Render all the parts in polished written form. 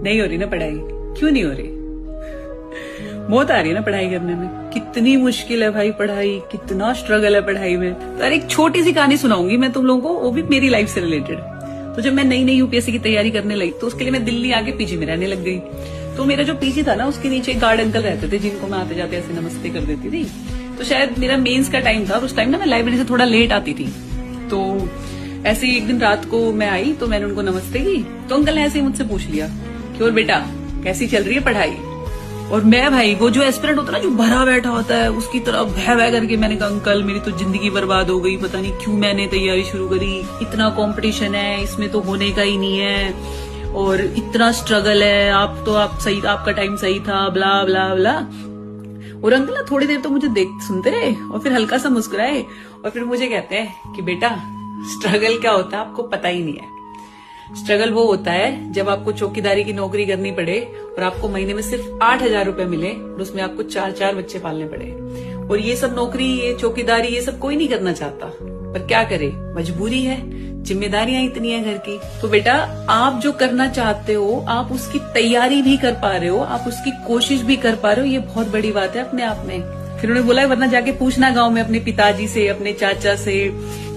नहीं हो रही ना पढ़ाई? क्यों नहीं हो रही? मौत आ रही है ना पढ़ाई करने में। कितनी मुश्किल है भाई पढ़ाई, कितना स्ट्रगल है पढ़ाई में। तो एक छोटी सी कहानी सुनाऊंगी मैं तुम लोगों को, वो भी मेरी लाइफ से रिलेटेड। तो जब मैं नई नई यूपीएससी की तैयारी करने लगी तो उसके लिए मैं दिल्ली आके पीजी में रहने लग गई। तो मेरा जो पीजी था ना, उसके नीचे गार्ड अंकल रहते थे जिनको मैं आते जाते ऐसे नमस्ते कर देती थी। तो शायद मेरा मेंस का टाइम था और उस टाइम ना मैं लाइब्रेरी से थोड़ा लेट आती थी। तो ऐसे ही एक दिन रात को मैं आई तो मैंने उनको नमस्ते की। तो अंकल ने ऐसे ही मुझसे पूछ लिया कि और बेटा कैसी चल रही है पढ़ाई? और मैं भाई वो जो एस्पिरेंट होता है ना, जो भरा बैठा होता है, उसकी तरफ भय करके मैंने कहा अंकल मेरी तो जिंदगी बर्बाद हो गई, पता नहीं क्यों मैंने तैयारी शुरू करी, इतना कंपटीशन है, इसमें तो होने का ही नहीं है और इतना स्ट्रगल है, आपका टाइम सही था, ब्ला ब्ला ब्ला। और अंकल ना थोड़ी देर तो मुझे सुनते रहे और फिर हल्का सा मुस्कुराए और फिर मुझे कहते हैं कि बेटा स्ट्रगल क्या होता है आपको पता ही नहीं है। स्ट्रगल वो होता है जब आपको चौकीदारी की नौकरी करनी पड़े और आपको महीने में सिर्फ 8,000 रुपए मिले और उसमें आपको 4 बच्चे पालने पड़े। और ये सब नौकरी, ये चौकीदारी, ये सब कोई नहीं करना चाहता, पर क्या करे, मजबूरी है, जिम्मेदारियां इतनी है घर की। तो बेटा आप जो करना चाहते हो, आप उसकी तैयारी भी कर पा रहे हो, आप उसकी कोशिश भी कर पा रहे हो, ये बहुत बड़ी बात है अपने आप में। फिर उन्होंने बोला वरना जाके पूछना गांव में अपने पिताजी से, अपने चाचा से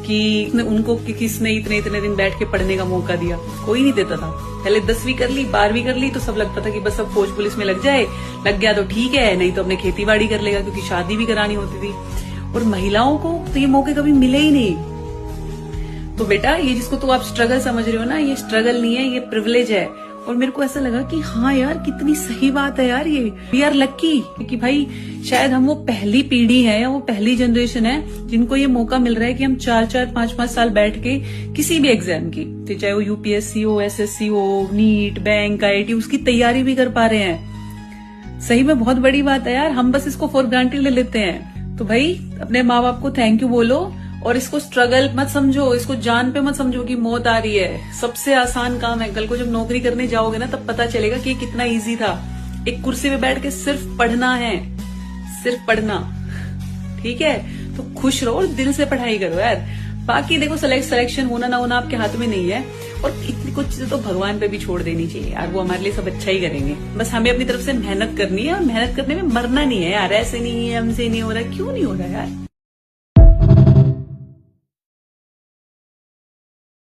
कि उनको किसने इतने दिन बैठ के पढ़ने का मौका दिया। कोई नहीं देता था। पहले 10वीं कर ली, 12वीं कर ली तो सब लगता था कि बस अब फौज पुलिस में लग गया तो ठीक है, नहीं तो अपने खेती बाड़ी कर लेगा, क्योंकि शादी भी करानी होती थी। और महिलाओं को तो ये मौके कभी मिले ही नहीं। तो बेटा ये जिसको तो आप स्ट्रगल समझ रहे हो ना, ये स्ट्रगल नहीं है, ये प्रिविलेज है। और मेरे को ऐसा लगा कि हाँ यार कितनी सही बात है यार, ये वी आर लक्की कि भाई शायद हम वो पहली पीढ़ी है या वो पहली जनरेशन है जिनको ये मौका मिल रहा है कि हम 4-4, 5-5 साल बैठ के किसी भी एग्जाम की, तो चाहे वो यूपीएससी हो, एसएससी हो, नीट, बैंक, आईआईटी, उसकी तैयारी भी कर पा रहे हैं। सही में बहुत बड़ी बात है यार, हम बस इसको फॉर ग्रांटेड ले लेते हैं। तो भाई अपने माँ बाप को थैंक यू बोलो और इसको स्ट्रगल मत समझो, इसको जान पे मत समझो कि मौत आ रही है। सबसे आसान काम है। कल को जब नौकरी करने जाओगे ना तब पता चलेगा कि ये कितना इजी था। एक कुर्सी पे बैठ के सिर्फ पढ़ना है, सिर्फ पढ़ना, ठीक है? तो खुश रहो और दिल से पढ़ाई करो यार। बाकी देखो सिलेक्शन होना ना होना आपके हाथ में नहीं है और इतनी कुछ चीजें तो भगवान पे भी छोड़ देनी चाहिए यार, वो हमारे लिए सब अच्छा ही करेंगे। बस हमें अपनी तरफ से मेहनत करनी है और मेहनत करने में मरना नहीं है यार। ऐसे नहीं है, हमसे नहीं हो रहा, क्यों नहीं हो रहा यार?